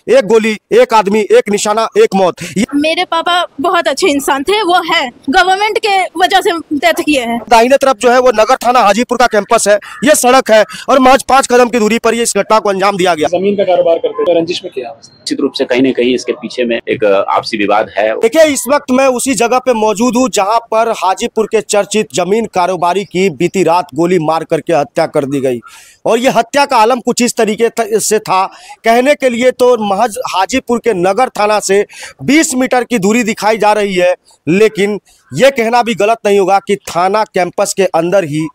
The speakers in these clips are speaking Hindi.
एक गोली, एक आदमी, एक निशाना, एक मौत। मेरे पापा बहुत अच्छे इंसान थे, वो है गवर्नमेंट के वजह से डेथ किए हैं। दाहिने तरफ जो है वो नगर थाना हाजीपुर का कैंपस है, ये सड़क है और महज 5 कदम की दूरी पर ये इस घटना को अंजाम दिया गया। जमीन का कारोबार करते थे, रंजिश में किया। निश्चित रूप से कहीं न कहीं इसके पीछे में एक आपसी विवाद है। देखिए, इस वक्त मैं उसी जगह पे मौजूद हूँ जहां पर हाजीपुर के चर्चित जमीन कारोबारी की बीती रात गोली मार करके हत्या कर दी गई। और ये हत्या का आलम कुछ इस तरीके से था, कहने के लिए तो महज हाजीपुर के नगर थाना से 20 मीटर की दूरी दिखाई जा रही है, लेकिन यह कहना भी गलत नहीं होगा कि थाना कैंपस के अंदर ही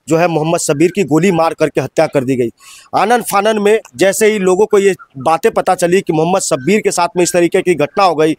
जो है मोहम्मद शब्बीर की गोली मार करके हत्या कर दी गई। आनन फानन में जैसे ही लोगों को ये बातें पता चली कि मोहम्मद शब्बीर के साथ में इस तरीके की घटना हो गई,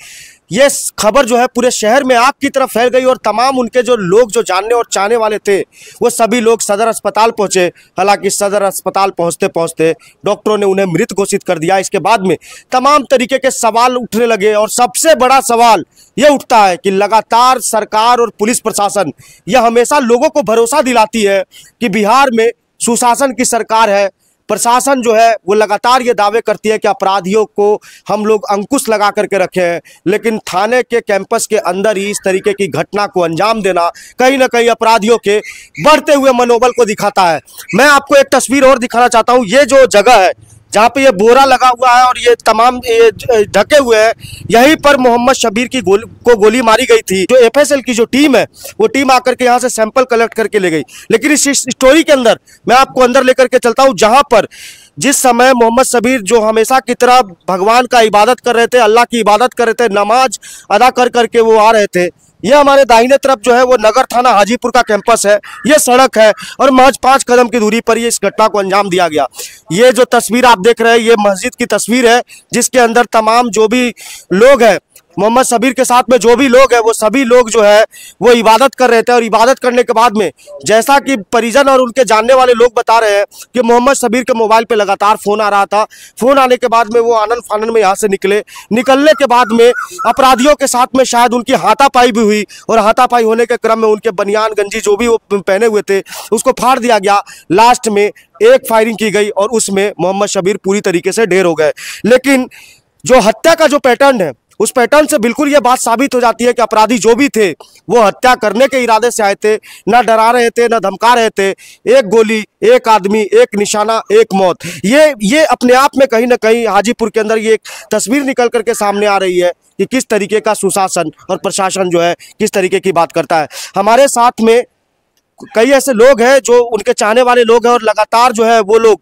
ये खबर जो है पूरे शहर में आग की तरफ फैल गई और तमाम उनके जो लोग जो जानने और चाहने वाले थे वो सभी लोग सदर अस्पताल पहुंचे। हालांकि सदर अस्पताल पहुंचते पहुंचते डॉक्टरों ने उन्हें मृत घोषित कर दिया। इसके बाद में तमाम तरीके के सवाल उठने लगे और सबसे बड़ा सवाल ये उठता है कि लगातार सरकार और पुलिस प्रशासन यह हमेशा लोगों को भरोसा दिलाती है कि बिहार में सुशासन की सरकार है। प्रशासन जो है वो लगातार ये दावे करती है कि अपराधियों को हम लोग अंकुश लगा करके रखे हैं, लेकिन थाने के कैंपस के अंदर ही इस तरीके की घटना को अंजाम देना कहीं ना कहीं अपराधियों के बढ़ते हुए मनोबल को दिखाता है। मैं आपको एक तस्वीर और दिखाना चाहता हूँ। ये जो जगह है जहाँ पे ये बोरा लगा हुआ है और ये तमाम ढके हुए हैं, यहीं पर मोहम्मद शब्बीर की गोली मारी गई थी। जो एफएसएल की जो टीम है वो टीम आकर के यहाँ से सैंपल कलेक्ट करके ले गई। लेकिन इस स्टोरी के अंदर मैं आपको अंदर लेकर के चलता हूँ, जहाँ पर जिस समय मोहम्मद शब्बीर जो हमेशा की तरह भगवान का इबादत कर रहे थे, अल्लाह की इबादत कर रहे थे, नमाज अदा कर करके वो आ रहे थे। ये हमारे दाहिने तरफ जो है वो नगर थाना हाजीपुर का कैंपस है, ये सड़क है और महज 5 कदम की दूरी पर ये इस घटना को अंजाम दिया गया। ये जो तस्वीर आप देख रहे हैं ये मस्जिद की तस्वीर है, जिसके अंदर तमाम जो भी लोग हैं, मोहम्मद शब्बीर के साथ में जो भी लोग हैं वो सभी लोग जो है वो इबादत कर रहे थे। और इबादत करने के बाद में जैसा कि परिजन और उनके जानने वाले लोग बता रहे हैं कि मोहम्मद शब्बीर के मोबाइल पे लगातार फ़ोन आ रहा था। फ़ोन आने के बाद में वो आनन फानन में यहाँ से निकलने के बाद में अपराधियों के साथ में शायद उनकी हाथापाई भी हुई और हाथापाई होने के क्रम में उनके बनियान गंजी जो भी वो पहने हुए थे उसको फाड़ दिया गया। लास्ट में एक फायरिंग की गई और उसमें मोहम्मद शब्बीर पूरी तरीके से ढेर हो गए। लेकिन जो हत्या का जो पैटर्न है उस पैटर्न से बिल्कुल ये बात साबित हो जाती है कि अपराधी जो भी थे वो हत्या करने के इरादे से आए थे, ना डरा रहे थे, ना धमका रहे थे। एक गोली, एक आदमी, एक निशाना, एक मौत। ये अपने आप में कहीं ना कहीं हाजीपुर के अंदर ये एक तस्वीर निकल करके सामने आ रही है कि किस तरीके का सुशासन और प्रशासन जो है किस तरीके की बात करता है। हमारे साथ में कई ऐसे लोग हैं जो उनके चाहने वाले लोग हैं और लगातार जो है वो लोग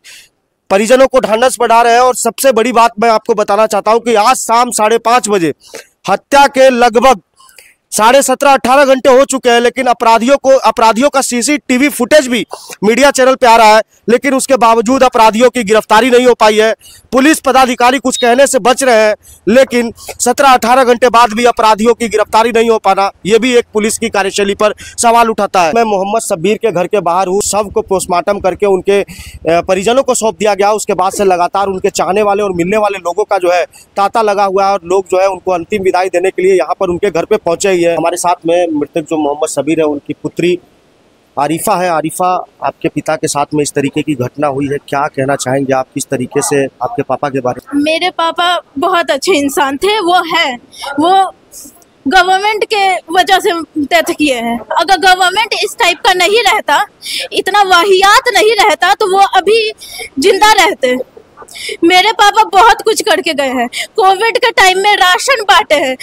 परिजनों को ढांढस बढ़ा रहे हैं। और सबसे बड़ी बात मैं आपको बताना चाहता हूं कि आज शाम 5:30 बजे हत्या के लगभग 17.5-18 घंटे हो चुके हैं, लेकिन अपराधियों का सीसीटीवी फुटेज भी मीडिया चैनल पे आ रहा है, लेकिन उसके बावजूद अपराधियों की गिरफ्तारी नहीं हो पाई है। पुलिस पदाधिकारी कुछ कहने से बच रहे हैं, लेकिन 17-18 घंटे बाद भी अपराधियों की गिरफ्तारी नहीं हो पाना ये भी एक पुलिस की कार्यशैली पर सवाल उठाता है। मैं मोहम्मद शब्बीर के घर के बाहर हूँ। शव को पोस्टमार्टम करके उनके परिजनों को सौंप दिया गया। उसके बाद से लगातार उनके चाहने वाले और मिलने वाले लोगों का जो है तांता लगा हुआ है और लोग जो है उनको अंतिम विदाई देने के लिए यहाँ पर उनके घर पे पहुंचे ही है। हमारे साथ में मृतक जो मोहम्मद शब्बीर है उनकी पुत्री आरिफा है। आरिफा, आपके पिता के साथ में इस तरीके की घटना हुई है, क्या कहना चाहेंगे आप किस तरीके से आपके पापा के बारे में? मेरे पापा बहुत अच्छे इंसान थे, वो गवर्नमेंट के वजह से डेथ किए हैं। अगर गवर्नमेंट इस टाइप का नहीं रहता, इतना वाहियात नहीं रहता, तो वो अभी जिंदा रहते। मेरे पापा बहुत कुछ करके गए हैं। कोविड के टाइम में राशन बांटे हैं।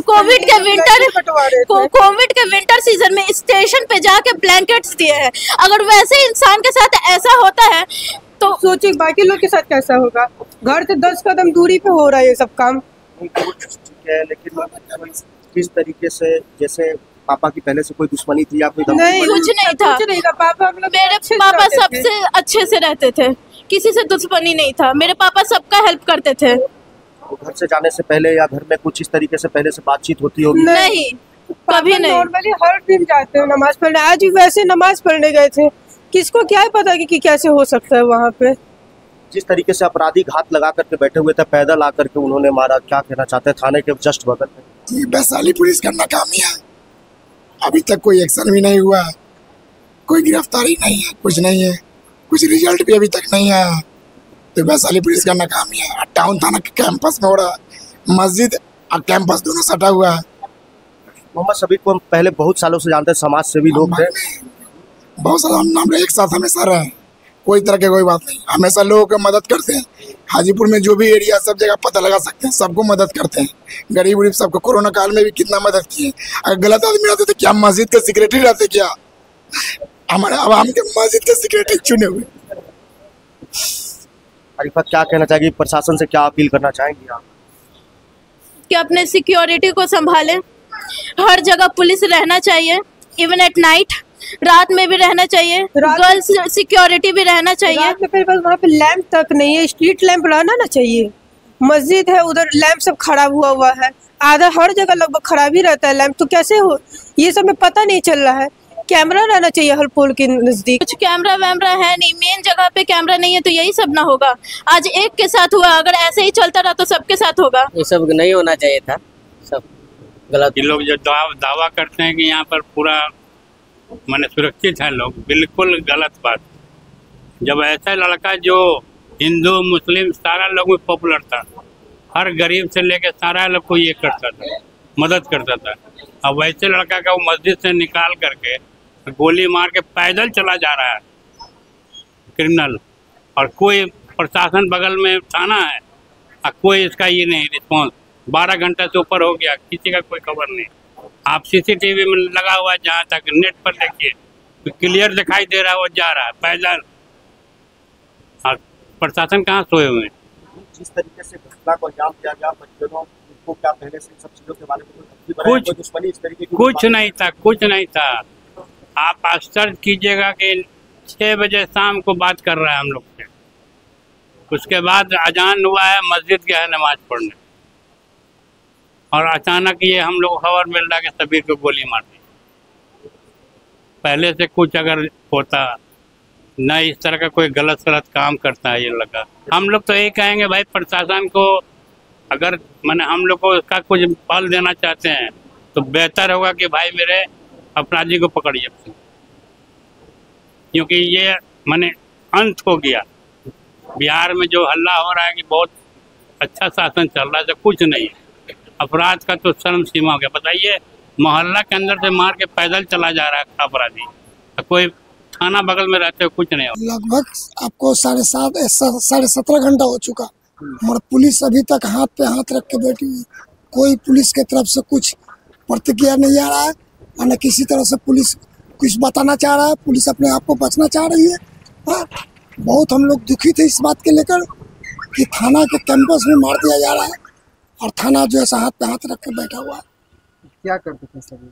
कोविड के विंटर सीजन में स्टेशन पे जाके ब्लैंकेट्स दिए हैं। अगर वैसे इंसान के साथ ऐसा होता है तो सोचिए बाकी लोग के साथ कैसा होगा। घर से 10 कदम दूरी पे हो रहा है ये सब काम। लेकिन किस तरीके से, जैसे पापा की पहले से कोई दुश्मनी थी या कोई नहीं, कुछ नहीं था। मेरे पापा सबसे अच्छे से रहते थे, किसी से दुश्मनी नहीं था। मेरे पापा सबका हेल्प करते थे। घर से जाने से पहले या घर में कुछ इस तरीके से पहले से बातचीत होती होगी? नहीं, कभी नहीं। नॉर्मली हर दिन जाते हैं नमाज पढ़ने। आज भी वैसे नमाज पढ़ने गए थे। किसको क्या पता कि कैसे हो सकता है वहाँ पे। जिस तरीके से अपराधी घात लगा करके बैठे हुए थे, पैदल आकर के उन्होंने मारा, क्या कहना चाहते हैं? थाने के जस्ट बगल में वैशाली पुलिस का नाकामी है। अभी तक कोई एक्शन भी नहीं हुआ, कोई गिरफ्तारी नहीं है, कुछ नहीं है, कुछ रिजल्ट भी अभी तक नहीं आया। तो वैशाली पुलिस का नाकामी है। टाउन थाना के कैंपस में हो रहा है, मस्जिद और कैंपस दोनों सटा हुआ है। मोहम्मद शबीर को हम पहले बहुत सालों से जानते हैं, समाज सेवी लोग थे, बहुत सारा हम एक साथ हमेशा रहे, कोई तरह की कोई बात नहीं, हमेशा लोगों की मदद करते हैं। हाजीपुर में जो भी एरिया सब जगह पता लगा सकते हैं, सबको मदद करते हैं, गरीब गरीब सबको। कोरोना काल में भी कितना मदद किए। अगर गलत आदमी रहते तो क्या मस्जिद के सेक्रेटरी रहते, क्या हमारे आवाम के मस्जिद के सेक्रेटरी चुने हुए। अरीफा क्या कहना चाहेगी, प्रशासन से क्या अपील करना चाहेंगी आप? कि अपने सिक्योरिटी को संभालें, हर जगह पुलिस रहना चाहिए, इवन एट नाइट, रात में भी रहना चाहिए, गर्ल्स सिक्योरिटी भी रहना चाहिए। रात में फिर बस वहाँ पे लैंप तक नहीं है, स्ट्रीट लैंप रहना ना चाहिए। मस्जिद है उधर, लैंप सब खराब हुआ है, आधा हर जगह लगभग खराब ही रहता है लैंप, तो कैसे हो ये सब में पता नहीं चल रहा है। कैमरा रहना चाहिए हर पोल के नजदीक। कुछ कैमरा वैमरा है नहीं, मेन जगह पे कैमरा नहीं है, तो यही सब ना होगा। आज एक के साथ हुआ, अगर ऐसे ही चलता रहा तो सबके साथ होगा। ये सब नहीं होना चाहिए था, सब गलत। ये लोग जो दावा करते हैं कि यहाँ पर पूरा माने सुरक्षित है लोग, बिल्कुल गलत बात। जब ऐसा लड़का जो हिंदू मुस्लिम सारा लोग में पॉपुलर था, हर गरीब से लेकर सारा लोग को ये करता था, मदद करता था। अब वैसे लड़का का वो मस्जिद से निकाल करके गोली मार के पैदल चला जा रहा है क्रिमिनल, और कोई प्रशासन बगल में थाना है और कोई इसका ये नहीं रिस्पॉन्स। 12 घंटे से ऊपर हो गया, किसी का कोई खबर नहीं। आप सीसीटीवी में लगा हुआ है, जहाँ तक नेट पर देखिए तो क्लियर दिखाई दे रहा है, वो जा रहा है पैदल। और प्रशासन कहाँ सोए हुए हैं? जिस तरीके से घटना को अंजाम दिया गया, बच्चों को क्या पहले से सब चीजों के बारे में कुछ दुश्मनी इस तरीके की कुछ नहीं था, कुछ नहीं था। आप आश्चर्य कीजिएगा कि 6 बजे शाम को बात कर रहा है हम लोग से, उसके बाद अजान हुआ है, मस्जिद गया है नमाज पढ़ने, और अचानक ये हम लोग खबर मिल रहा है कि शबीर को गोली मार दी। पहले से कुछ अगर होता न, इस तरह का कोई गलत काम करता है ये लगा। हम लोग तो यही कहेंगे भाई, प्रशासन को अगर मैंने हम लोग को उसका कुछ फल देना चाहते हैं तो बेहतर होगा कि भाई मेरे अपराधी को पकड़िए, क्योंकि ये मैंने अंत हो गया। बिहार में जो हल्ला हो रहा है कि बहुत अच्छा शासन चल रहा है, तो कुछ नहीं है। अपराध का तो शर्म सीमा हो गया। बताइए, मोहल्ला के अंदर से मार के पैदल चला जा रहा है अपराधी, कोई थाना बगल में रहते हो कुछ नहीं हो। लगभग आपको 7:30 घंटा हो चुका, मगर पुलिस अभी तक हाथ पे हाथ रख के बैठी हुई। कोई पुलिस के तरफ से कुछ प्रतिक्रिया नहीं आ रहा है, और न किसी तरह से पुलिस कुछ बताना चाह रहा है। पुलिस अपने आप को बचना चाह रही है। बहुत हम लोग दुखी थे इस बात के लेकर कि थाना के कैंपस में मार दिया जा रहा है, और थाना जो है हाथ पे हाथ रख के बैठा हुआ है। क्या करते थे सभी?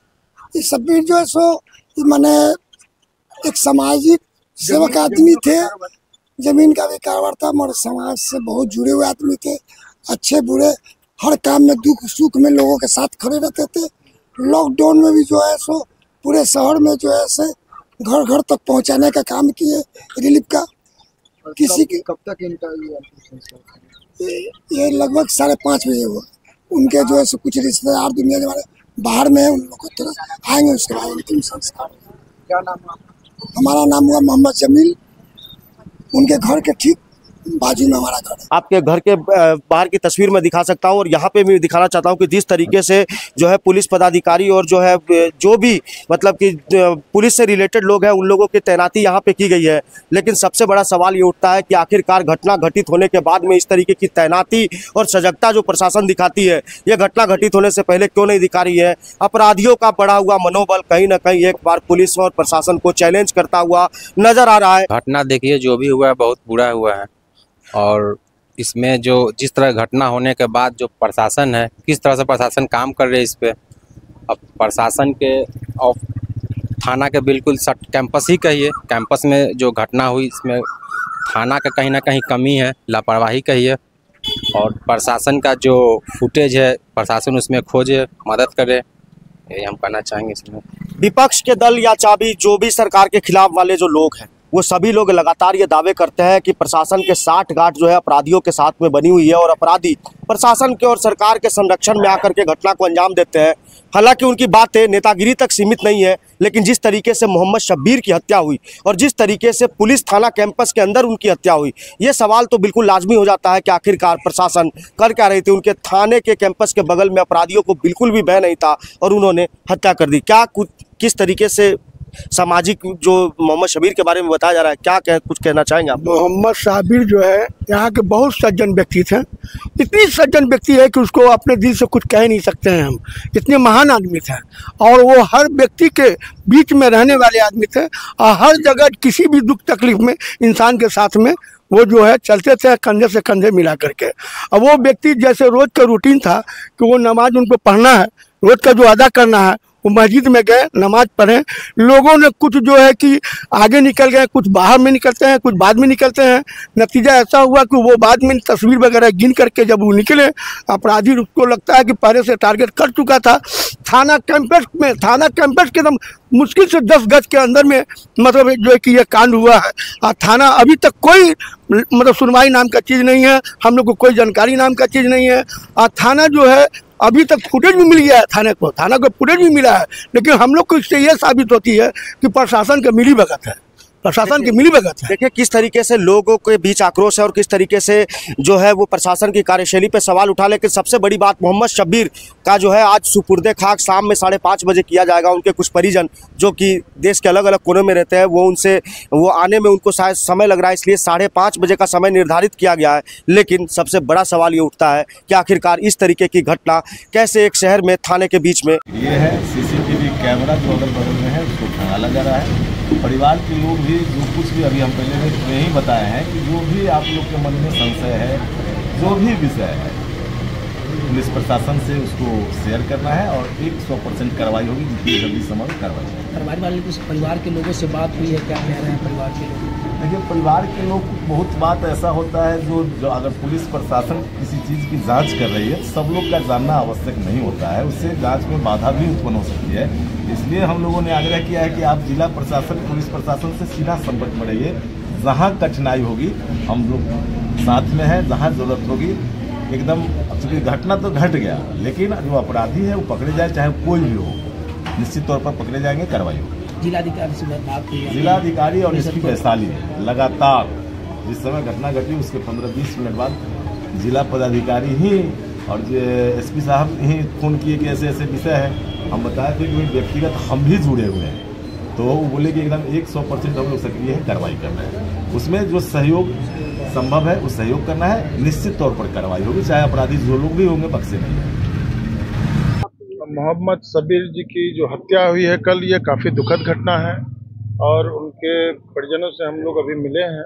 ये सभी जो है सो मैंने एक सामाजिक सेवक आदमी थे, जमीन का भी कारोबार था, मगर समाज से बहुत जुड़े हुए आदमी थे। अच्छे बुरे हर काम में, दुख सुख में लोगों के साथ खड़े रहते थे। लॉकडाउन में भी जो है सो पूरे शहर में जो है से घर घर तक पहुंचाने का काम किए, रिलीफ का। किसी की कब तक इंटरव्यू? ये लगभग 5:30 बजे हुआ। उनके जो है सो कुछ रिश्तेदार दुनिया के बाहर में है, उन लोग को तुरंत आएंगे, उसके बाद अंतिम संस्कार। क्या नाम है? हमारा नाम हुआ मोहम्मद जमील। उनके घर के ठीक बाजू में हमारा घर है। आपके घर के बाहर की तस्वीर में दिखा सकता हूँ, और यहाँ पे भी दिखाना चाहता हूँ कि जिस तरीके से जो है पुलिस पदाधिकारी और जो है जो भी मतलब कि पुलिस से रिलेटेड लोग हैं, उन लोगों की तैनाती यहाँ पे की गई है। लेकिन सबसे बड़ा सवाल ये उठता है कि आखिरकार घटना घटित होने के बाद में इस तरीके की तैनाती और सजगता जो प्रशासन दिखाती है, ये घटना घटित होने से पहले क्यों नहीं दिखा रही है? अपराधियों का बढ़ा हुआ मनोबल कहीं ना कहीं एक बार पुलिस और प्रशासन को चैलेंज करता हुआ नजर आ रहा है। घटना देखिए, जो भी हुआ है बहुत बुरा हुआ है, और इसमें जो जिस तरह घटना होने के बाद जो प्रशासन है, किस तरह से प्रशासन काम कर रहे हैं इस पे। अब प्रशासन के और थाना के बिल्कुल सट कैंपस ही कहिए, कैंपस में जो घटना हुई इसमें थाना का कहीं ना कहीं कमी है, लापरवाही कहिए। और प्रशासन का जो फुटेज है, प्रशासन उसमें खोजे, मदद करे, यही हम कहना चाहेंगे इसमें। विपक्ष के दल या चाबी जो भी सरकार के खिलाफ वाले जो लोग हैं, वो सभी लोग लगातार ये दावे करते हैं कि प्रशासन के साठगांठ जो है अपराधियों के साथ में बनी हुई है और अपराधी प्रशासन के और सरकार के संरक्षण में आकर के घटना को अंजाम देते हैं। हालांकि उनकी बातें नेतागिरी तक सीमित नहीं है, लेकिन जिस तरीके से मोहम्मद शब्बीर की हत्या हुई और जिस तरीके से पुलिस थाना कैंपस के अंदर उनकी हत्या हुई, ये सवाल तो बिल्कुल लाजमी हो जाता है कि आखिरकार प्रशासन कर क्या रही थी। उनके थाने के कैंपस के बगल में अपराधियों को बिल्कुल भी भय नहीं था और उन्होंने हत्या कर दी। क्या किस तरीके से सामाजिक जो मोहम्मद शब्बीर के बारे में बताया जा रहा है, क्या कुछ कहना चाहेंगे आप? मोहम्मद शब्बीर जो है यहाँ के बहुत सज्जन व्यक्ति थे, इतनी सज्जन व्यक्ति है कि उसको अपने दिल से कुछ कह नहीं सकते हैं हम, इतने महान आदमी थे और वो हर व्यक्ति के बीच में रहने वाले आदमी थे और हर जगह किसी भी दुख तकलीफ में इंसान के साथ में वो जो है चलते थे कंधे से कंधे मिला करके। अब वो व्यक्ति जैसे रोज का रूटीन था कि वो नमाज उनको पढ़ना है, रोज का जो अदा करना है, वो मस्जिद में गए नमाज पढ़े। लोगों ने कुछ जो है कि आगे निकल गए, कुछ बाहर में निकलते हैं, कुछ बाद में निकलते हैं। नतीजा ऐसा हुआ कि वो बाद में तस्वीर वगैरह गिन करके जब वो निकले, अपराधी उसको लगता है कि पहले से टारगेट कर चुका था। थाना कैंपस के एकदम मुश्किल से 10 गज के अंदर में मतलब जो है कि ये कांड हुआ है और थाना अभी तक कोई मतलब सुनवाई नाम का चीज़ नहीं है, हम लोग को कोई जानकारी नाम का चीज़ नहीं है। और थाना जो है अभी तक फुटेज भी मिल गया है, थाना को फुटेज भी मिला है, लेकिन हम लोग को इससे ये साबित होती है कि प्रशासन का मिली भगत है, प्रशासन की मिली भगत है। देखिए किस तरीके से लोगों के बीच आक्रोश है और किस तरीके से जो है वो प्रशासन की कार्यशैली पे सवाल उठा। लेकिन सबसे बड़ी बात मोहम्मद शब्बीर का जो है आज सुपुर्दे खाक शाम में 5:30 बजे किया जाएगा। उनके कुछ परिजन जो कि देश के अलग अलग कोनों में रहते हैं वो आने में उनको शायद समय लग रहा है, इसलिए 5:30 बजे का समय निर्धारित किया गया है। लेकिन सबसे बड़ा सवाल ये उठता है कि आखिरकार इस तरीके की घटना कैसे एक शहर में थाने के बीच में। ये है CCTV कैमरा जो अगल बगल में है उसको खंगाला जा रहा है। परिवार के लोग भी जो कुछ भी अभी हम पहले में ही बताए हैं कि जो भी आप लोग के मन में संशय है, जो भी विषय है, पुलिस प्रशासन से उसको शेयर करना है और 100% कार्रवाई होगी, जितनी जल्दी संभव कार्रवाई। परिवार के लोगों से बात हुई है, क्या कह रहे हैं परिवार के लोग? देखिए परिवार के लोग बहुत बात ऐसा होता है जो अगर पुलिस प्रशासन किसी चीज़ की जांच कर रही है, सब लोग का जानना आवश्यक नहीं होता है, उससे जांच में बाधा भी उत्पन्न हो सकती है। इसलिए हम लोगों ने आग्रह किया है कि आप जिला प्रशासन पुलिस प्रशासन से सीधा संपर्क में रहिए। जहाँ कठिनाई होगी हम लोग साथ में हैं, जहाँ ज़रूरत होगी एकदम। चूँकि घटना तो घट गया, लेकिन जो अपराधी है वो पकड़े जाए, चाहे कोई भी हो, निश्चित तौर पर पकड़े जाएंगे, कार्रवाई होगी। जिलाधिकारी से बात हुई है? जिलाधिकारी और इसकी वैशाली लगातार जिस समय घटना घटी उसके 15-20 मिनट बाद जिला पदाधिकारी ही और SP साहब ही फोन किए कि ऐसे ऐसे विषय है। हम बताए थे कि व्यक्तिगत हम भी जुड़े हुए हैं, तो वो बोले कि एकदम 100% हम लोग सक्रिय है, कार्रवाई करना है। उसमें जो सहयोग संभव है उस सहयोग करना है, निश्चित तौर पर कार्रवाई होगी, चाहे अपराधी जो लोग भी होंगे बख्शे नहीं है। मोहम्मद शब्बीर जी की जो हत्या हुई है कल, ये काफ़ी दुखद घटना है और उनके परिजनों से हम लोग अभी मिले हैं।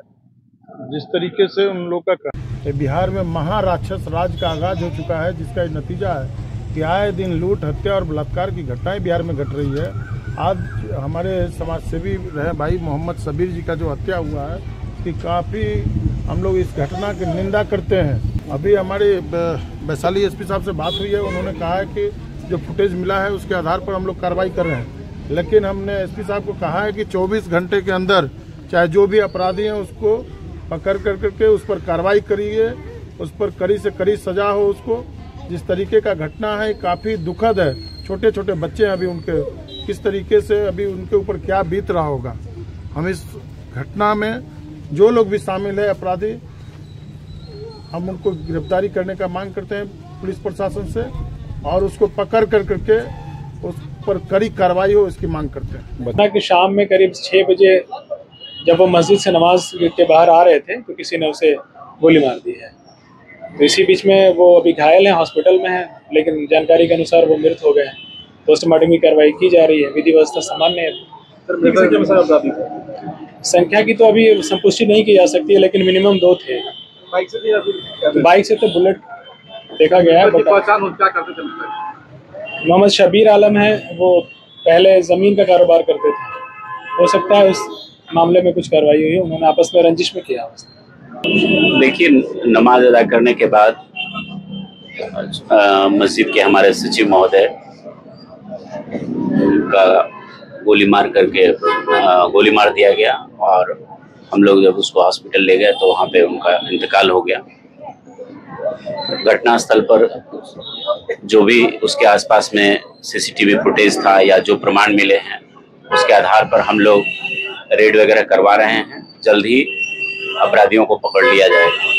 जिस तरीके से उन लोग का बिहार में महाराक्षस राज का आगाज हो चुका है, जिसका नतीजा है कि आए दिन लूट, हत्या और बलात्कार की घटनाएं बिहार में घट रही है। आज हमारे समाज सेवी रहे भाई मोहम्मद शब्बीर जी का जो हत्या हुआ है कि काफ़ी हम लोग इस घटना की निंदा करते हैं। अभी हमारे वैशाली SP साहब से बात हुई है, उन्होंने कहा है कि जो फुटेज मिला है उसके आधार पर हम लोग कार्रवाई कर रहे हैं। लेकिन हमने SP साहब को कहा है कि 24 घंटे के अंदर चाहे जो भी अपराधी हैं उसको पकड़ करके उस पर कार्रवाई करिए, उस पर कड़ी से कड़ी सजा हो उसको। जिस तरीके का घटना है काफ़ी दुखद है, छोटे छोटे बच्चे हैं अभी, उनके किस तरीके से अभी उनके ऊपर क्या बीत रहा होगा। हम इस घटना में जो लोग भी शामिल है अपराधी, हम उनको गिरफ्तारी करने का मांग करते हैं पुलिस प्रशासन से और उसको पकड़ करके उस पर कड़ी कार्रवाई हो, इसकी मांग करते हैं। घटना की शाम में करीब 6 बजे जब वो मस्जिद से नमाज के बाहर आ रहे थे तो किसी ने उसे गोली मार दी है। तो इसी बीच में वो अभी घायल हैं, हॉस्पिटल में हैं, लेकिन जानकारी के अनुसार वो मृत हो गए हैं। पोस्टमार्टम की कार्रवाई की जा रही है, विधि व्यवस्था सामान्य है। संख्या की तो अभी संपुष्टि नहीं की जा सकती है, लेकिन मिनिमम 2 थे। बाइक से तो बुलेट देखा गया है। मोहम्मद शब्बीर आलम है, वो पहले ज़मीन का कारोबार करते थे, हो सकता है उस मामले में कुछ कार्रवाई हुई, उन्होंने आपस में रंजिश में किया। देखिए नमाज अदा करने के बाद मस्जिद के हमारे सचिव महोदय का गोली मार दिया गया और हम लोग जब उसको हॉस्पिटल ले गए तो वहाँ पे उनका इंतकाल हो गया। घटनास्थल पर जो भी उसके आसपास में सीसीटीवी फुटेज था या जो प्रमाण मिले हैं उसके आधार पर हम लोग रेड वगैरह करवा रहे हैं। जल्द ही अपराधियों को पकड़ लिया जाएगा।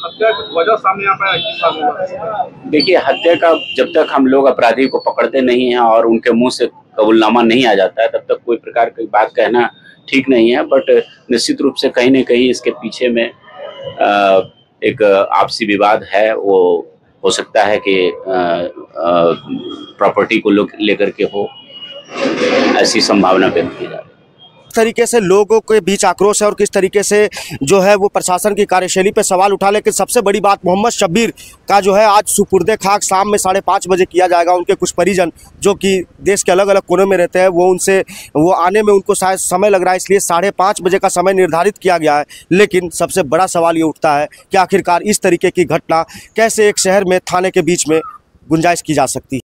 हत्या की वजह सामने आ पाया? देखिए, हत्या का जब तक हम लोग अपराधी को पकड़ते नहीं हैं और उनके मुंह से कबूलनामा नहीं आ जाता है तब तक कोई प्रकार की बात कहना ठीक नहीं है। बट निश्चित रूप से कहीं न कहीं इसके पीछे में एक आपसी विवाद है। वो हो सकता है कि प्रॉपर्टी को लेकर के हो, ऐसी संभावना व्यक्त की जा रही है। किस तरीके से लोगों के बीच आक्रोश है और किस तरीके से जो है वो प्रशासन की कार्यशैली पे सवाल उठा। लेकिन सबसे बड़ी बात, मोहम्मद शब्बीर का जो है आज सुपुर्दे खाक शाम में 5:30 बजे किया जाएगा। उनके कुछ परिजन जो कि देश के अलग अलग कोनों में रहते हैं वो आने में उनको शायद समय लग रहा है, इसलिए 5:30 बजे का समय निर्धारित किया गया है। लेकिन सबसे बड़ा सवाल ये उठता है कि आखिरकार इस तरीके की घटना कैसे एक शहर में थाने के बीच में गुंजाइश की जा सकती है।